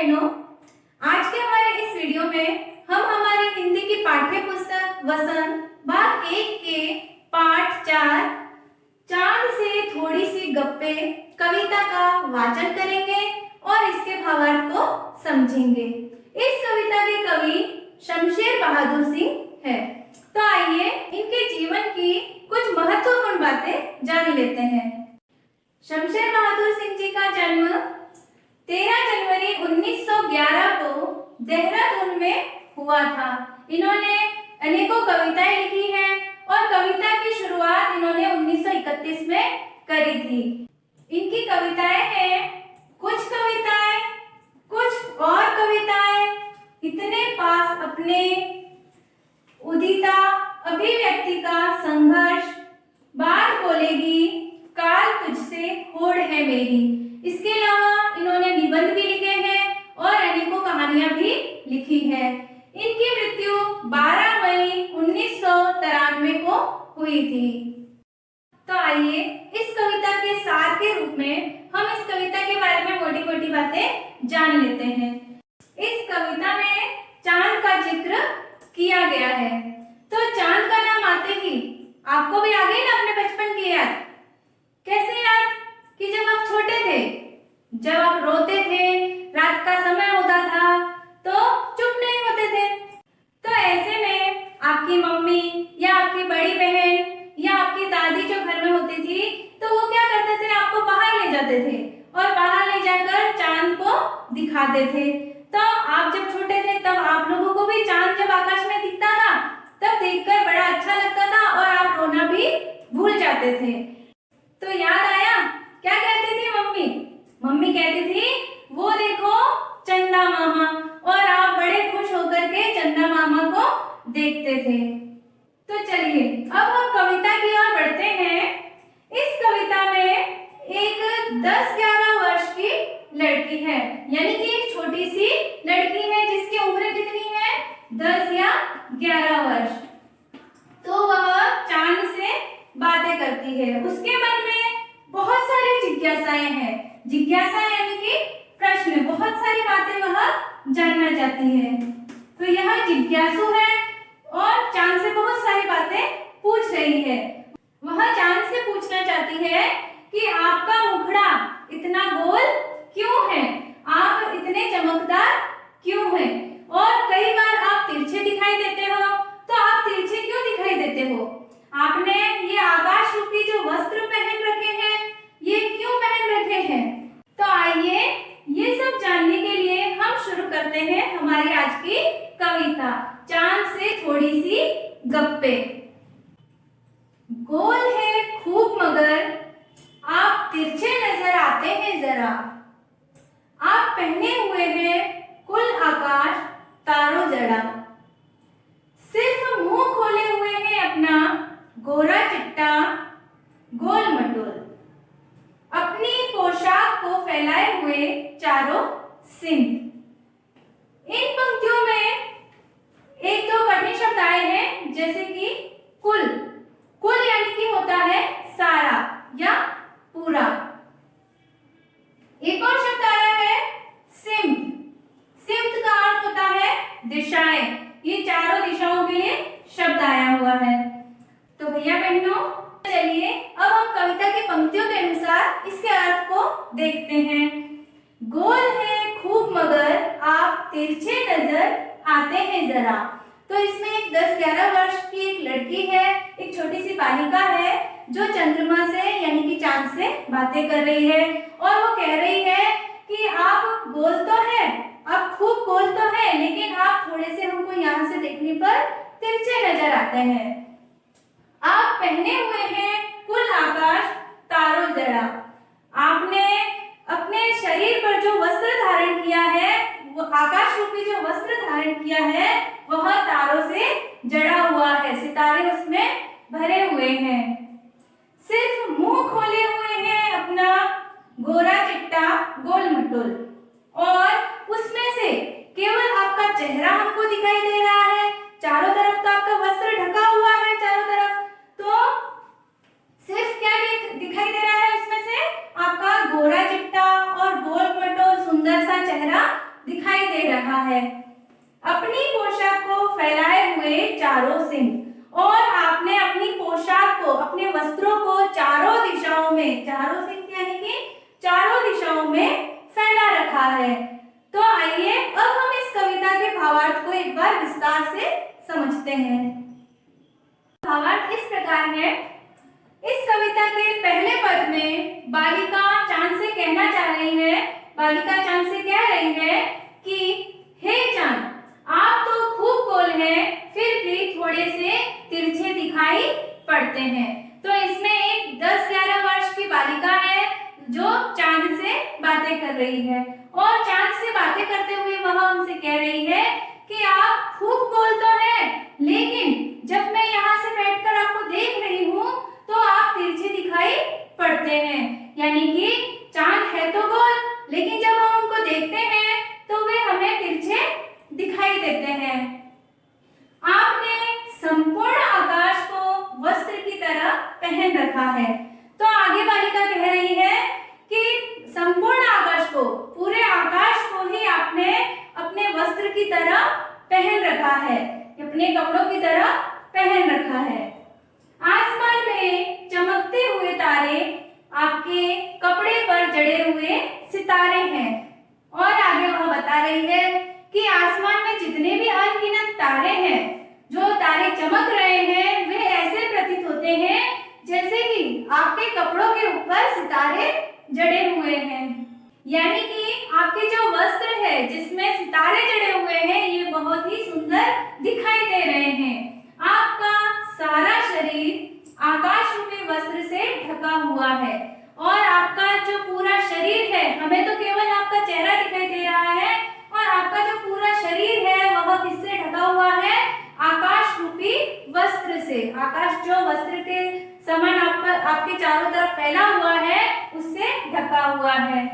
बहनों, आज के हमारे इस वीडियो में हम हमारी हिंदी की पाठ्य पुस्तक वसंत भाग 1 के पाठ 4 चांद से थोड़ी सी गप्पे कविता का वाचन करेंगे और इसके भावार्थ को समझेंगे। इस कविता के कवि शमशेर बहादुर सिंह है। तो आइए इनके जीवन की कुछ महत्वपूर्ण बातें जान लेते हैं। शमशेर बहादुर सिंह जी का जन्म 13 जनवरी 1911 को देहरादून में हुआ था। इन्होंने अनेकों कविताएं लिखी हैं और कविता की शुरुआत इन्होंने 1931 में करी थी। इनकी कविताएं हैं कुछ कविताएं, कुछ और कविताएं, इतने पास अपने, उदिता, अभिव्यक्ति का संघर्ष, बात बोलेगी, काल तुझसे होड़ है मेरी। इसके अलावा इन्होंने निबंध भी लिखे हैं और अनेकों कहानियां भी लिखी है। इनकी मृत्यु 12 मई 1993 को हुई थी। तो आइए इस कविता के सार के रूप में हम इस कविता के बारे में मोटी-मोटी बातें जान लेते हैं। इस कविता में चांद का जिक्र किया गया है। तो चांद का नाम आते ही आपको भी आ गई ना अपने बचपन की याद। कैसे याद कि जब आप छोटे थे, जब आप रोते थे, रात का समय होता था तो चुप नहीं होते थे। तो ऐसे में आपकी मम्मी या आपकी बड़ी बहन या आपकी दादी जो घर में होती थी तो वो क्या करते थे, आपको बाहर ले जाते थे और बाहर ले जाकर चांद को दिखाते थे। तो आप जब छोटे थे तब आप लोगों को भी चांद जब आकाश में दिखता था तब देखकर बड़ा अच्छा लगता था और आप रोना भी भूल जाते थे। तो याद आया क्या कहती थी मम्मी? मम्मी कहती थी वो देखो चंदा मामा, और आप बड़े खुश होकर के चंदा मामा को देखते थे। तो चलिए अब हम कविता की ओर बढ़ते हैं। इस कविता में एक 10-11 वर्ष की लड़की है, यानी कि एक छोटी सी लड़की है जिसकी उम्र कितनी है, 10 या 11 वर्ष। तो वह चांद से बातें करती है। उसके मन में बहुत सारी जिज्ञासाएं हैं। जिज्ञासाएं यानी कि प्रश्न, बहुत सारी बातें वह जानना चाहती है। तो यह जिज्ञासु है और चांद से बहुत सारी बातें पूछ रही है। वह चांद से पूछना चाहती है कि आपका मुखड़ा इतना गोल क्यों है, आप इतने चमकदार क्यों हैं, और कई बार आप तिरछे दिखाई देते हो, तो आप तिरछे क्यों दिखाई देते हो, आपने ये आकाश रूपी जो वस्त्र पहन रखे हैं ये क्यों पहन रखे हैं। तो आइए ये सब जानने के लिए हम शुरू करते हैं हमारी आज की कविता चांद से थोड़ी सी गप्पे। गोल है खूब मगर आप तिरछे नजर आते हैं जरा, आप पहने हुए हैं कुल आकाश तारों जड़ा, सिर्फ मुंह खोले हुए हैं अपना गोरा चिट्टा गोल मटोल, अपनी पोशाक को फैलाए हुए चारों सिंह। इन पंक्तियों में एक दो कठिन शब्द आए हैं, जैसे कि कुल। कुल यानी कि होता है सारा या पूरा। एक और शब्द आया है सिम्त। सिम्त का अर्थ होता है दिशाएं। ये चारों दिशाओं के लिए शब्द आया हुआ है। तो भैया बहनों चलिए अब हम कविता की पंक्तियों के अनुसार इसके अर्थ को देखते हैं। गोल है खूब मगर आप तिरछे नजर आते हैं जरा। तो इसमें एक 10-11 वर्ष की एक लड़की है, एक छोटी सी बालिका है जो चंद्रमा से यानी कि चांद से बातें कर रही है और वो कह रही है कि आप गोल तो है, आप खूब गोल तो है, लेकिन आप थोड़े से हमको यहाँ से देखने पर तिरछे नजर आते हैं। आप पहने हुए हैं कुल आकाश तारों जड़ा, आपने अपने शरीर पर जो वस्त्र धारण किया है, वो आकाश रूपी जो वस्त्र धारण किया है वह तारों से जड़ा हुआ है, सितारे उसमें भरे हुए हैं। सिर्फ मुंह खोले हुए हैं अपना गोरा चिट्टा गोल मटोल, और उसमें से केवल आपका चेहरा हमको दिखाई दे रहा है, चारों तरफ तो आपका वस्त्र ढका हुआ है चारों तरफ, तो सिर्फ क्या दिखाई दे रहा है उसमें से आपका गोरा चिट्टा और गोल मटोल सुंदर सा चेहरा दिखाई रखा है। अपनी पोशाक को फैलाए हुए चारों सिंह। और आपने अपनी पोशाक को, अपने वस्त्रों को चारों दिशाओं में, चारों सिंह यानी कि चारों दिशाओं में फैला रखा है। तो आइए अब हम इस कविता के भावार्थ को एक बार विस्तार से समझते हैं। भावार्थ इस प्रकार है। इस कविता के पहले पद में बालिका चांद से कहना चाह रही है, बालिका चांद से कह रही है कि हे चांद, आप तो खूब गोल हैं, फिर भी थोड़े से तिरछे दिखाई पड़ते हैं। तो इसमें एक 10-11 वर्ष की बालिका है जो चांद से बातें कर रही है और चांद से बातें करते हुए वह उनसे कह रही है कि आप खूब गोल तो हैं, लेकिन जब मैं यहाँ से बैठकर आपको देख रही हूँ तो आप तिरछे दिखाई पड़ते हैं। यानी कि चांद है तो गोल, लेकिन जब हम उनको देखते हैं तो वे हमें तिरछे दिखाई देते हैं। आपने संपूर्ण आकाश को वस्त्र की तरह पहन रखा है। तो आगे बालिका कह रही है कि संपूर्ण आकाश को, पूरे आकाश को ही आपने अपने वस्त्र की तरह पहन रखा है, अपने कपड़ों की तरह पहन रखा है। आसमान में चमकते हुए तारे आपके कपड़े पर जड़े हुए सितारे हैं। और आगे वह बता रही है कि आसमान में जितने भी अनगिनत तारे हैं, जो तारे चमक रहे हैं, वे ऐसे प्रतीत होते हैं जैसे कि आपके कपड़ों के ऊपर सितारे जड़े हुए हैं। यानी कि आपके जो वस्त्र है जिसमें सितारे जड़े हुए हैं, ये बहुत ही सुंदर दिखाई दे रहे हैं। आपका सारा शरीर आकाश रूपी वस्त्र से ढका हुआ है और आपका जो पूरा शरीर है, हमें तो केवल आपका चेहरा दिखाई दे रहा है, और आपका जो पूरा शरीर है वह किससे ढका हुआ है? आकाश रूपी वस्त्र से। आकाश जो वस्त्र के समान आपके चारों तरफ फैला हुआ है, उससे ढका हुआ है।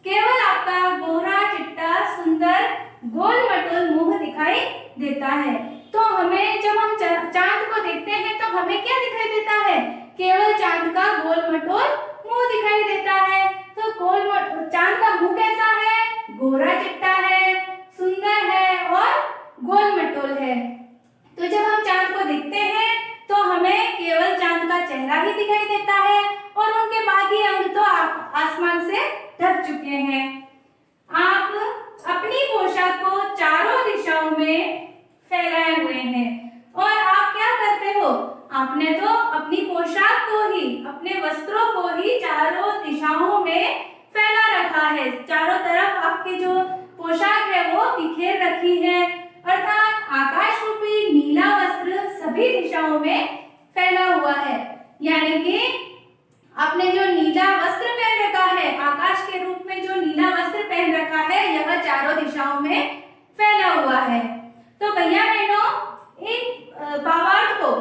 केवल आपका गोरा चिट्टा सुंदर गोल मटोल मुंह दिखाई देता है। तो हमें जब हम चांद को देखते हैं तो हमें क्या दिखाई देता है? केवल चांद का गोल मटोल मुंह दिखाई देता है। तो चांद का मुंह कैसा है? गोरा चिट्टा है, सुंदर है और गोल मटोल है। तो जब हम चांद को देखते हैं तो हमें केवल चांद का चेहरा ही दिखाई देता है और उनके बाकी अंग तो आसमान से ढक चुके हैं। आप अपनी पोशाक को चारों दिशाओं में फैलाए हुए हैं और आप क्या करते हो? आपने तो अपनी पोशाक को ही, अपने वस्त्रों को ही चारों दिशाओं में फैला रखा है। चारों तरफ आपकी जो पोशाक है वो बिखेर रखी है, अर्थात आकाश रूपी नीला वस्त्र सभी दिशाओं में फैला हुआ है। यानी कि आपने जो नीला वस्त्र पहन रखा है, आकाश के रूप में जो नीला वस्त्र पहन रखा है, यह चारों दिशाओं में फैला हुआ है। तो भैया बहनों, इन भावार्थ को